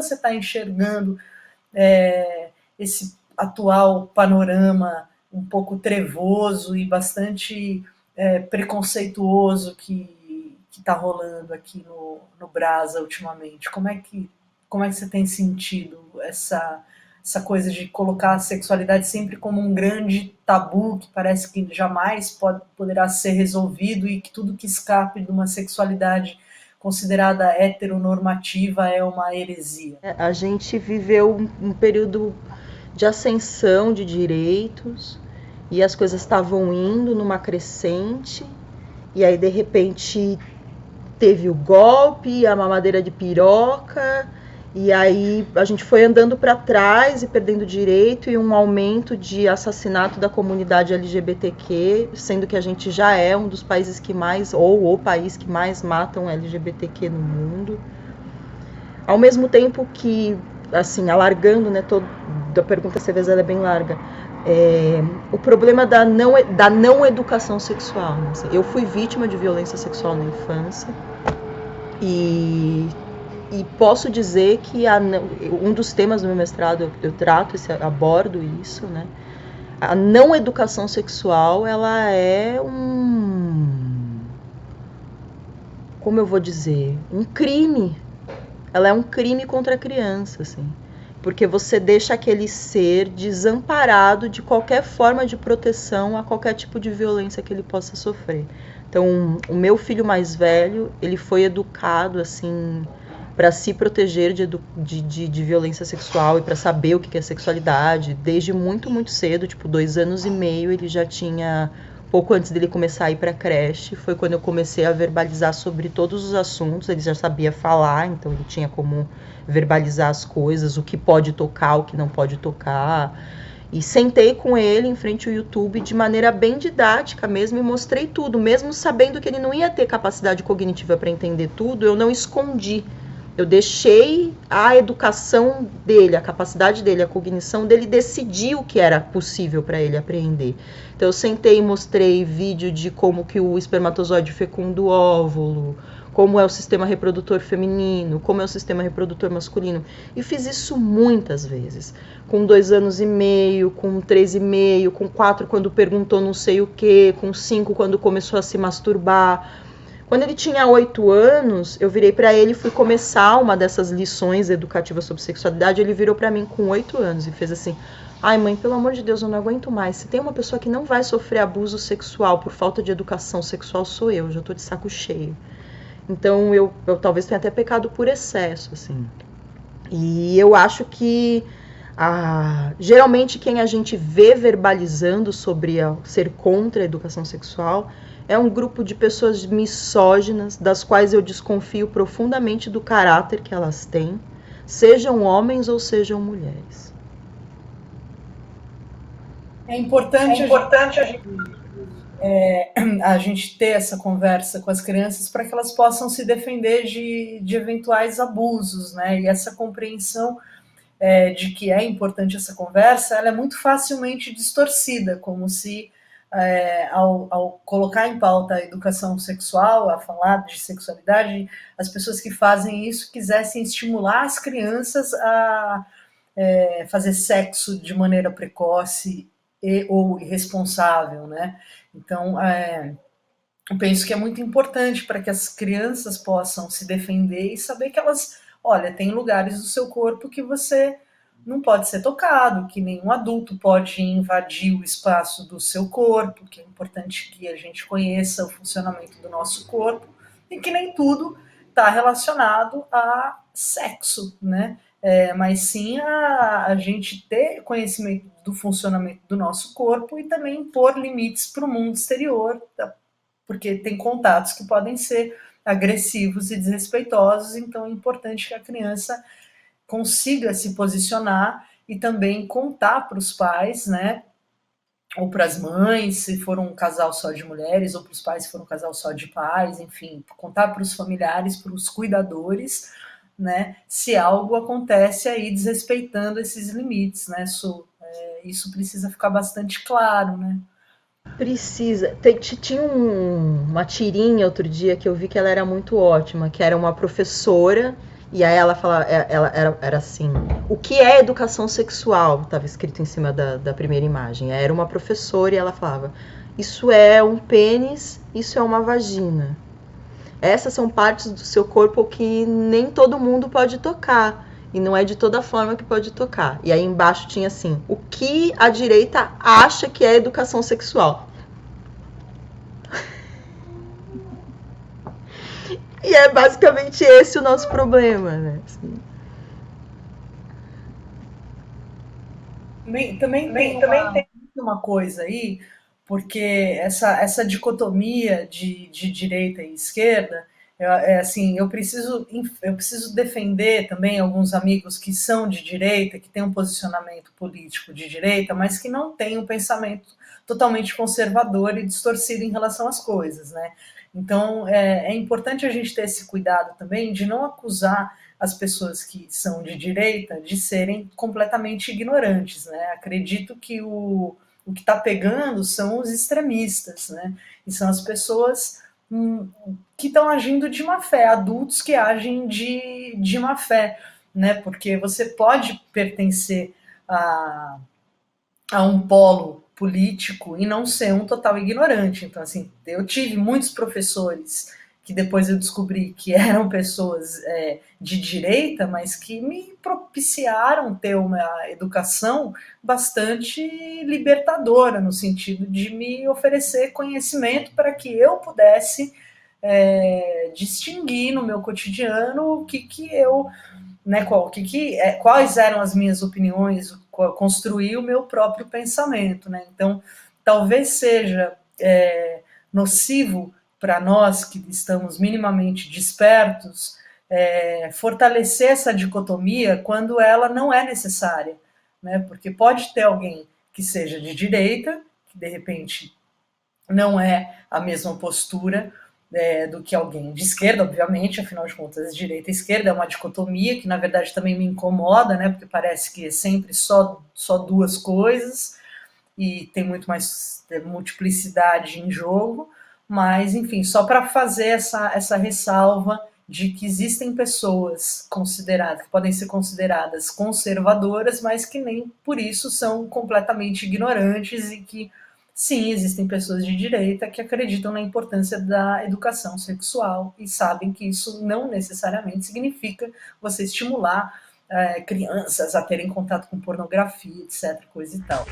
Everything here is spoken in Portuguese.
você está enxergando esse atual panorama um pouco trevoso e bastante preconceituoso que está rolando aqui no Brasa ultimamente? Como é que você tem sentido essa coisa de colocar a sexualidade sempre como um grande tabu que parece que jamais poderá ser resolvido e que tudo que escape de uma sexualidade considerada heteronormativa é uma heresia? A gente viveu um período de ascensão de direitos e as coisas estavam indo numa crescente, e aí de repente teve o golpe, a mamadeira de piroca, e aí a gente foi andando para trás e perdendo direito, e um aumento de assassinato da comunidade LGBTQ, sendo que a gente já é um dos países que mais, ou o país que mais matam LGBTQ no mundo. Ao mesmo tempo que, assim, alargando, né, a pergunta às vezes ela é bem larga, o problema da não educação sexual. Né? Assim, eu fui vítima de violência sexual na infância e posso dizer que um dos temas do meu mestrado eu trato, abordo isso, né? A não educação sexual, ela é como eu vou dizer, um crime. Ela é um crime contra a criança, assim. Porque você deixa aquele ser desamparado de qualquer forma de proteção a qualquer tipo de violência que ele possa sofrer. Então, o meu filho mais velho, ele foi educado, assim, para se proteger de violência sexual e para saber o que é sexualidade. Desde muito, muito cedo, tipo 2 anos e meio, ele já tinha... Pouco antes dele começar a ir para a creche, foi quando eu comecei a verbalizar sobre todos os assuntos. Ele já sabia falar, então ele tinha como verbalizar as coisas, o que pode tocar, o que não pode tocar. E sentei com ele em frente ao YouTube de maneira bem didática mesmo e mostrei tudo, mesmo sabendo que ele não ia ter capacidade cognitiva para entender tudo, eu não escondi. Eu deixei a educação dele, a capacidade dele, a cognição dele decidir o que era possível para ele aprender. Então eu sentei e mostrei vídeo de como que o espermatozoide fecunda o óvulo, como é o sistema reprodutor feminino, como é o sistema reprodutor masculino. E fiz isso muitas vezes. Com 2 anos e meio, com 3,5, com 4 quando perguntou não sei o que, com 5 quando começou a se masturbar. Quando ele tinha 8 anos, eu virei para ele e fui começar uma dessas lições educativas sobre sexualidade. Ele virou para mim com 8 anos e fez assim: ai mãe, pelo amor de Deus, eu não aguento mais. Se tem uma pessoa que não vai sofrer abuso sexual por falta de educação sexual, sou eu. Já tô de saco cheio. Então eu talvez tenha até pecado por excesso, assim. E eu acho que geralmente quem a gente vê verbalizando sobre ser contra a educação sexual é um grupo de pessoas misóginas, das quais eu desconfio profundamente do caráter que elas têm, sejam homens ou sejam mulheres. É importante a gente ter essa conversa com as crianças para que elas possam se defender de eventuais abusos, né? E essa compreensão de que é importante essa conversa, ela é muito facilmente distorcida, como se ao colocar em pauta a educação sexual, a falar de sexualidade, as pessoas que fazem isso quisessem estimular as crianças a fazer sexo de maneira precoce ou irresponsável, né? Então, eu penso que é muito importante para que as crianças possam se defender e saber que elas, olha, tem lugares do seu corpo que você não pode ser tocado, que nenhum adulto pode invadir o espaço do seu corpo, que é importante que a gente conheça o funcionamento do nosso corpo e que nem tudo está relacionado a sexo, né? Mas sim a gente ter conhecimento do funcionamento do nosso corpo e também impor limites para o mundo exterior, porque tem contatos que podem ser agressivos e desrespeitosos, então é importante que a criança consiga se posicionar e também contar para os pais, né? Ou para as mães, se for um casal só de mulheres, ou para os pais, se for um casal só de pais, enfim, contar para os familiares, para os cuidadores, né? Se algo acontece aí desrespeitando esses limites, né? Isso precisa ficar bastante claro, né? Precisa. Tinha uma tirinha outro dia que eu vi que ela era muito ótima, que era uma professora E aí ela falava, ela era assim, o que é educação sexual? Estava escrito em cima da primeira imagem. Era uma professora e ela falava, isso é um pênis, isso é uma vagina. Essas são partes do seu corpo que nem todo mundo pode tocar. E não é de toda forma que pode tocar. E aí embaixo tinha assim, o que a direita acha que é educação sexual? E é basicamente esse o nosso problema, né? Assim. Também tem uma coisa aí, porque essa dicotomia de direita e esquerda, assim, eu preciso defender também alguns amigos que são de direita, que têm um posicionamento político de direita, mas que não têm um pensamento totalmente conservador e distorcido em relação às coisas, né? Então, é importante a gente ter esse cuidado também de não acusar as pessoas que são de direita de serem completamente ignorantes, né? Acredito que o que está pegando são os extremistas, né? E são as pessoas que estão agindo de má fé, adultos que agem de má fé, né? Porque você pode pertencer a um polo político e não ser um total ignorante. Então, assim, eu tive muitos professores que depois eu descobri que eram pessoas de direita, mas que me propiciaram ter uma educação bastante libertadora, no sentido de me oferecer conhecimento para que eu pudesse distinguir no meu cotidiano o que eu, né, quais eram as minhas opiniões, construir o meu próprio pensamento, né? Então, talvez seja nocivo para nós que estamos minimamente despertos fortalecer essa dicotomia quando ela não é necessária, né? Porque pode ter alguém que seja de direita, que de repente não é a mesma postura do que alguém de esquerda, obviamente, afinal de contas, direita e esquerda é uma dicotomia que, na verdade, também me incomoda, né, porque parece que é sempre só duas coisas e tem muito mais multiplicidade em jogo, mas, enfim, só para fazer essa ressalva de que existem pessoas consideradas, que podem ser consideradas conservadoras, mas que nem por isso são completamente ignorantes e que sim, existem pessoas de direita que acreditam na importância da educação sexual e sabem que isso não necessariamente significa você estimular crianças a terem contato com pornografia, etc., coisa e tal.